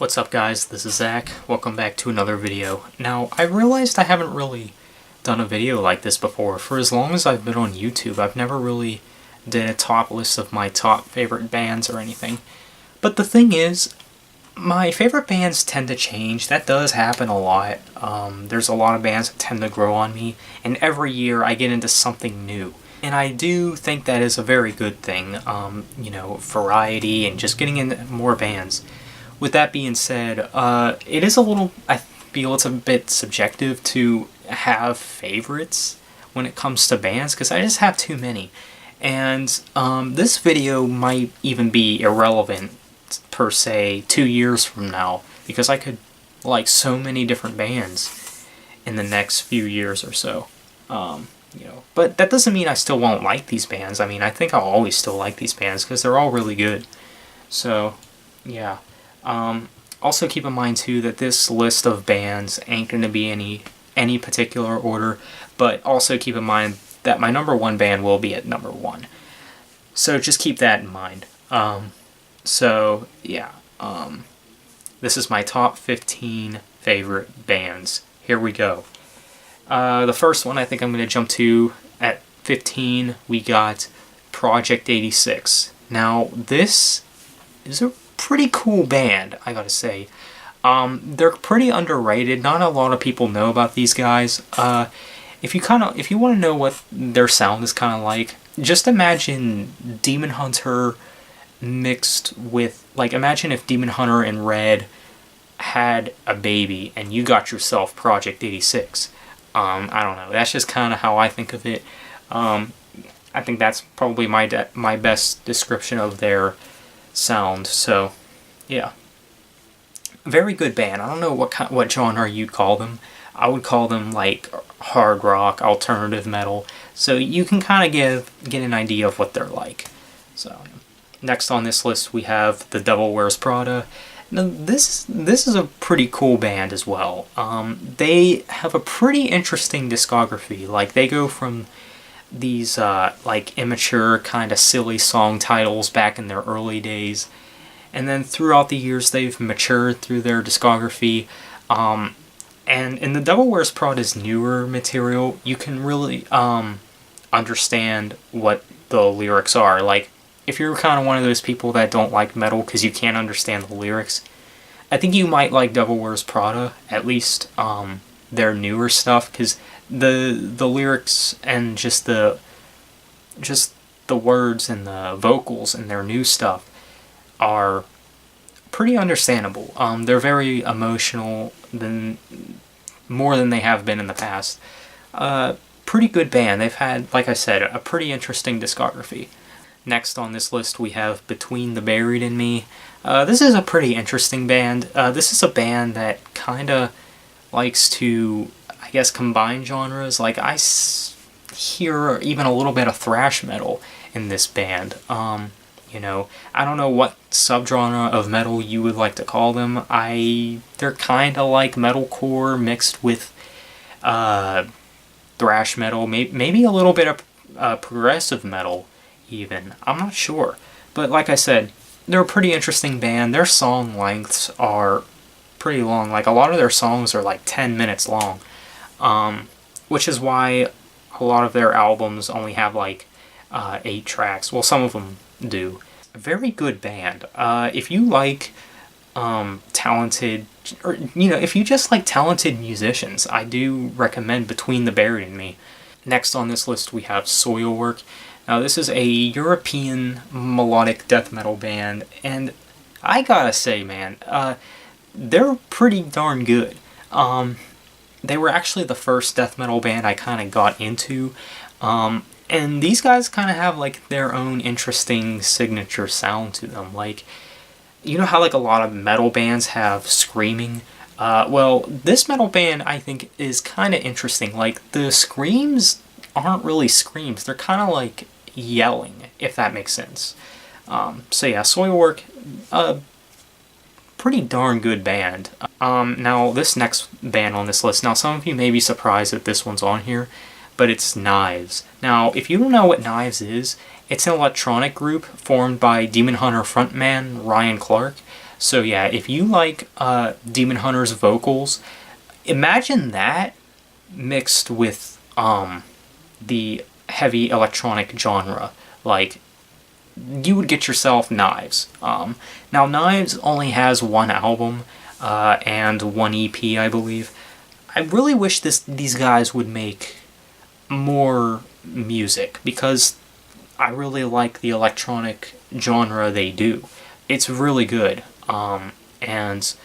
What's up guys, this is Zach. Welcome back to another video. Now, I realized I haven't really done a video like this before. For as long as I've been on YouTube, I've never really did a top list of my top favorite bands or anything. But the thing is, my favorite bands tend to change. That does happen a lot. There's a lot of bands that tend to grow on me, and every year I get into something new. And I do think that is a very good thing, variety and just getting into more bands. With that being said, it is a little, I feel it's a bit subjective to have favorites when it comes to bands, because I just have too many. And this video might even be irrelevant, per se, 2 years from now, because I could like so many different bands in the next few years or so. But that doesn't mean I still won't like these bands. I mean, I think I'll always still like these bands, because they're all really good. So, yeah. Also keep in mind too that this list of bands ain't going to be any particular order, but also keep in mind that my number one band will be at number one. So just keep that in mind. This is my top 15 favorite bands. Here we go. The first one I think I'm going to jump to at 15, we got Project 86. Now this is a pretty cool band, I gotta say. They're pretty underrated. Not a lot of people know about these guys. If you want to know what their sound is kind of like, just imagine Demon Hunter mixed with, imagine if Demon Hunter and Red had a baby and you got yourself Project 86. I don't know. That's just kind of how I think of it. I think that's probably my best description of their sound. So, yeah, very good band. I don't know what genre you'd call them. I would call them like hard rock, alternative metal. So you can kind of get an idea of what they're like. So, next on this list we have The Devil Wears Prada. Now this is a pretty cool band as well. They have a pretty interesting discography. Like, they go from these immature kind of silly song titles back in their early days, and then throughout the years they've matured through their discography, and in The Devil Wears Prada's newer material you can really understand what the lyrics are. Like, if you're kind of one of those people that don't like metal because you can't understand the lyrics, I think you might like Devil Wears Prada, at least their newer stuff, because the lyrics and just the words and the vocals and their new stuff are pretty understandable. They're very emotional, more than they have been in the past. Pretty good band. They've had, like I said, a pretty interesting discography. Next on this list we have Between the Buried and Me. This is a pretty interesting band. This is a band that kind of likes to, I guess, combine genres. Like, I hear even a little bit of thrash metal in this band. I don't know what subgenre of metal you would like to call them. They're kind of like metalcore mixed with thrash metal, maybe a little bit of progressive metal even. I'm not sure. But like I said, they're a pretty interesting band. Their song lengths are pretty long. Like, a lot of their songs are like 10 minutes long. Which is why a lot of their albums only have 8 tracks. Well, some of them do. A very good band. If you like talented, or if you just like talented musicians, I do recommend Between the Buried and Me. Next on this list we have Soilwork. Now this is a European melodic death metal band, and I gotta say, man, they're pretty darn good. They were actually the first death metal band I kind of got into, and these guys kind of have their own interesting signature sound to them. Like, you know how a lot of metal bands have screaming? Well, this metal band I think is kind of interesting. Like, the screams aren't really screams, they're kind of yelling, if that makes sense. So yeah, Soilwork, pretty darn good band. Now this next band on this list, now some of you may be surprised that this one's on here, but it's Knives. Now, if you don't know what Knives is, it's an electronic group formed by Demon Hunter frontman Ryan Clark. So yeah, if you like Demon Hunter's vocals, imagine that mixed with the heavy electronic genre. Like, you would get yourself Knives. Now, Knives only has one album and one EP, I believe. I really wish these guys would make more music, because I really like the electronic genre they do. It's really good. And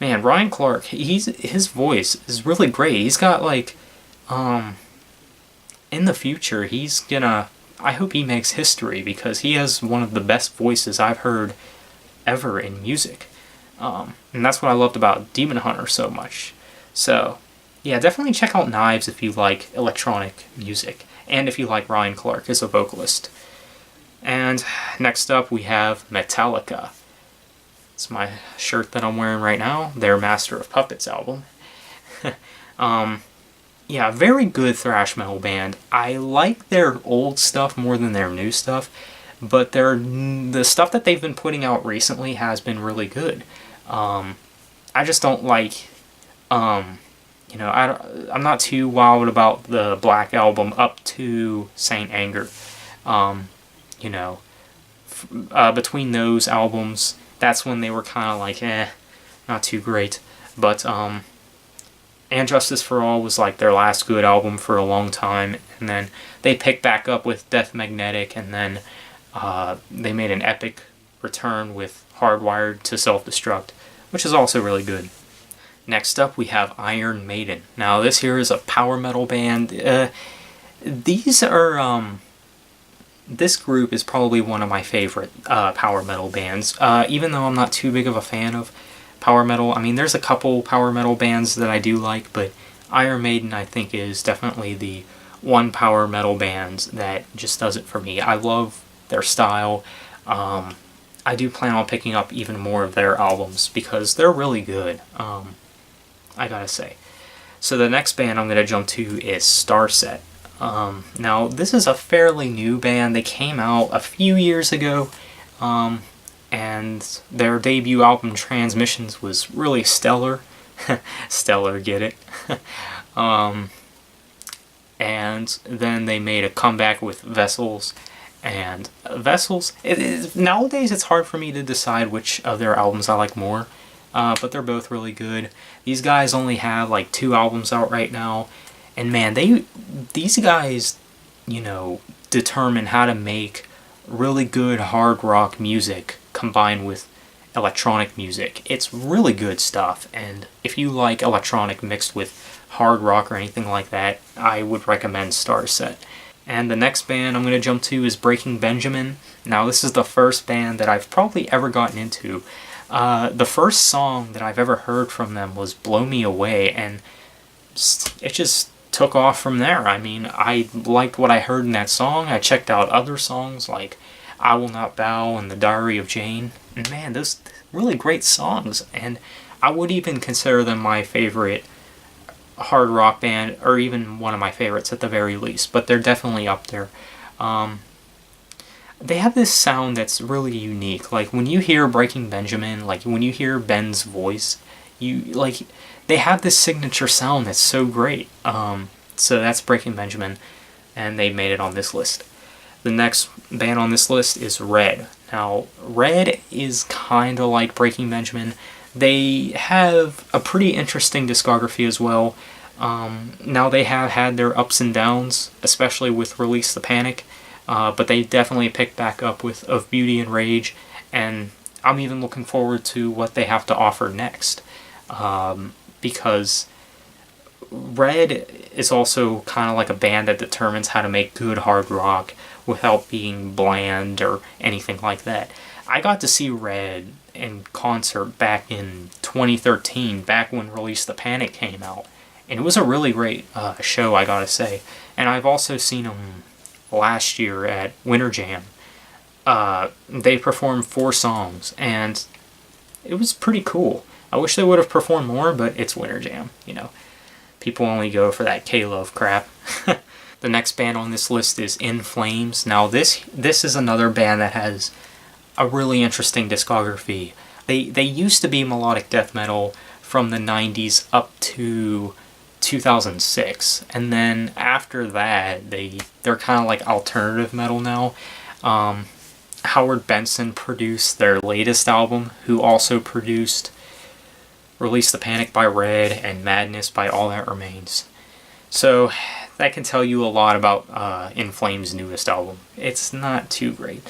man, Ryan Clark, his voice is really great. He's got like, in the future, I hope he makes history, because he has one of the best voices I've heard ever in music. And that's what I loved about Demon Hunter so much. So, yeah, definitely check out Knives if you like electronic music, and if you like Ryan Clark as a vocalist. And next up we have Metallica. It's my shirt that I'm wearing right now, their Master of Puppets album. Yeah, very good thrash metal band. I like their old stuff more than their new stuff, but the stuff that they've been putting out recently has been really good. I just don't like, I'm not too wild about the Black Album up to Saint Anger. Between those albums, that's when they were kind of like, not too great. But, And Justice for All was like their last good album for a long time, and then they picked back up with Death Magnetic, and then they made an epic return with Hardwired to Self-Destruct, which is also really good. Next up we have Iron Maiden. Now this here is a power metal band. This group is probably one of my favorite power metal bands, even though I'm not too big of a fan of power metal. I mean, there's a couple power metal bands that I do like, but Iron Maiden, I think, is definitely the one power metal band that just does it for me. I love their style. I do plan on picking up even more of their albums, because they're really good, I gotta say. So the next band I'm going to jump to is Starset. Now, this is a fairly new band. They came out a few years ago, and their debut album, Transmissions, was really stellar. Stellar, get it? And then they made a comeback with Vessels. And Vessels, nowadays it's hard for me to decide which of their albums I like more, but they're both really good. These guys only have like 2 albums out right now, and man, these guys, determine how to make really good hard rock music combined with electronic music. It's really good stuff, and if you like electronic mixed with hard rock or anything like that, I would recommend Starset. And the next band I'm going to jump to is Breaking Benjamin. Now, this is the first band that I've probably ever gotten into. The first song that I've ever heard from them was Blow Me Away, and it just took off from there. I mean, I liked what I heard in that song. I checked out other songs like I Will Not Bow and The Diary of Jane. And man, those really great songs. And I would even consider them my favorite hard rock band, or even one of my favorites at the very least, but they're definitely up there. They have this sound that's really unique. Like, when you hear Breaking Benjamin, like when you hear Ben's voice, they have this signature sound that's so great. So that's Breaking Benjamin, and they made it on this list. The next band on this list is Red. Now, Red is kind of like Breaking Benjamin. They have a pretty interesting discography as well. Now, they have had their ups and downs, especially with Release the Panic, but they definitely picked back up with Of Beauty and Rage, and I'm even looking forward to what they have to offer next, because Red is also kind of like a band that determines how to make good hard rock without being bland or anything like that. I got to see Red in concert back in 2013, back when Release the Panic came out, and it was a really great show, I gotta say. And I've also seen them last year at Winter Jam. They performed 4 songs, and it was pretty cool. I wish they would have performed more, but it's Winter Jam, People only go for that K-Love crap. The next band on this list is In Flames. Now, this is another band that has a really interesting discography. They used to be melodic death metal from the 90s up to 2006, and then after that they're kind of like alternative metal now. Howard Benson produced their latest album, who also produced Release the Panic by Red and Madness by All That Remains. So that can tell you a lot about In Flames' newest album. It's not too great.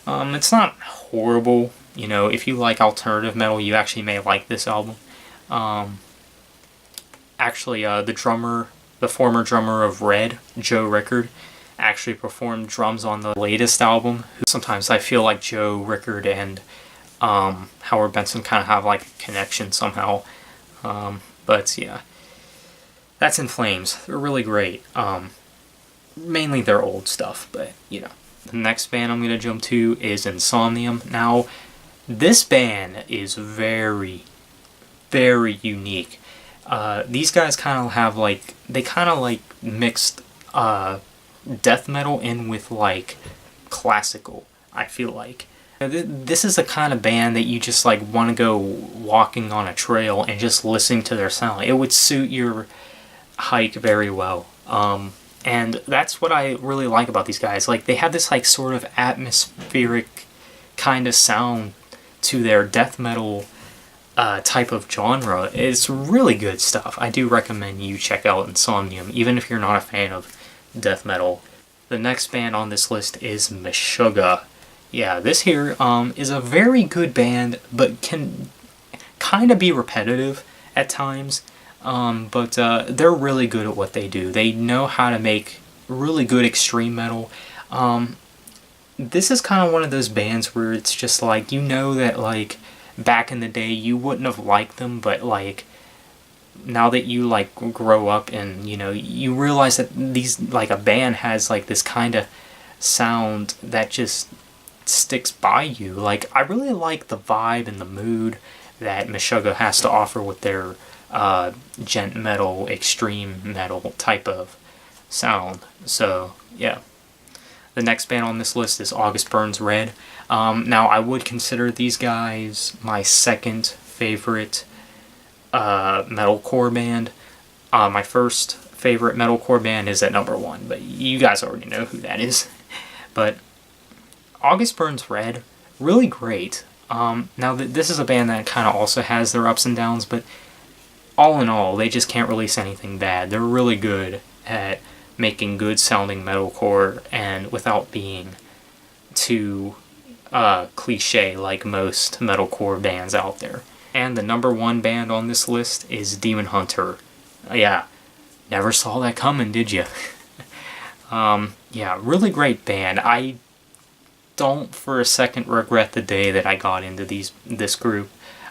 It's not horrible. You know, if you like alternative metal, you actually may like this album. Actually, the former drummer of Red, Joe Rickard, actually performed drums on the latest album. Sometimes I feel like Joe Rickard and Howard Benson kind of have like a connection somehow. But yeah, that's In Flames. They're really great. Mainly their old stuff, but you know. The next band I'm going to jump to is Insomnium. Now, this band is very, very unique. These guys kind of have like, they kind of like mixed death metal in with like classical, I feel like. This is the kind of band that you just like want to go walking on a trail and just listening to their sound. It would suit your hike very well. And that's what I really like about these guys. Like, they have this like sort of atmospheric kind of sound to their death metal type of genre. It's really good stuff. I do recommend you check out Insomnium, even if you're not a fan of death metal. The next band on this list is Meshuggah. Yeah, this here is a very good band, but can kind of be repetitive at times. But they're really good at what they do. They know how to make really good extreme metal. This is kind of one of those bands where it's just like, you know that like back in the day you wouldn't have liked them, but like now that you like grow up and you know, you realize that these, like, a band has like this kind of sound that just sticks by you. Like, I really like the vibe and the mood that Meshuggah has to offer with their gent metal, extreme metal type of sound. So yeah, the next band on this list is August Burns Red. Now, I would consider these guys my second favorite metalcore band. My first favorite metalcore band is at number 1, but you guys already know who that is. But August Burns Red, really great. Now, this is a band that kind of also has their ups and downs, but all in all, they just can't release anything bad. They're really good at making good sounding metalcore and without being too cliche like most metalcore bands out there. And the number 1 band on this list is Demon Hunter. Yeah, never saw that coming, did you? Yeah, really great band. I don't for a second regret the day that I got into this group.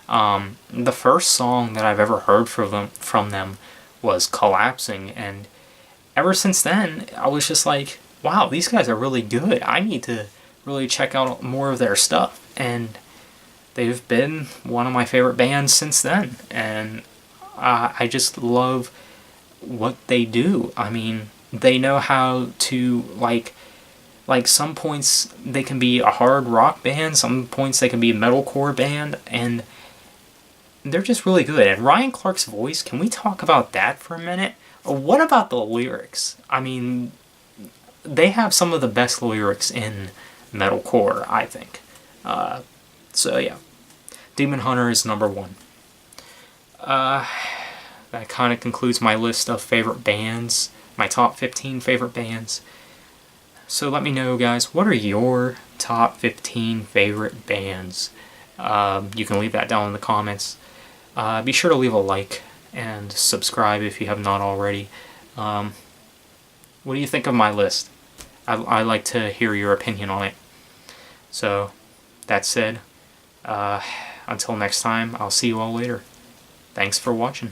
The first song that I've ever heard from them was Collapsing, and ever since then I was just like, wow, these guys are really good. I need to really check out more of their stuff, and they've been one of my favorite bands since then, and I just love what they do. I mean, they know how to like some points they can be a hard rock band, some points they can be a metalcore band, and they're just really good. And Ryan Clark's voice, can we talk about that for a minute? What about the lyrics? I mean, they have some of the best lyrics in metalcore, I think. So yeah, Demon Hunter is number 1. That kind of concludes my list of favorite bands, my top 15 favorite bands. So let me know, guys, what are your top 15 favorite bands? You can leave that down in the comments. Be sure to leave a like and subscribe if you have not already. What do you think of my list? I'd like to hear your opinion on it. So, that said, until next time, I'll see you all later. Thanks for watching.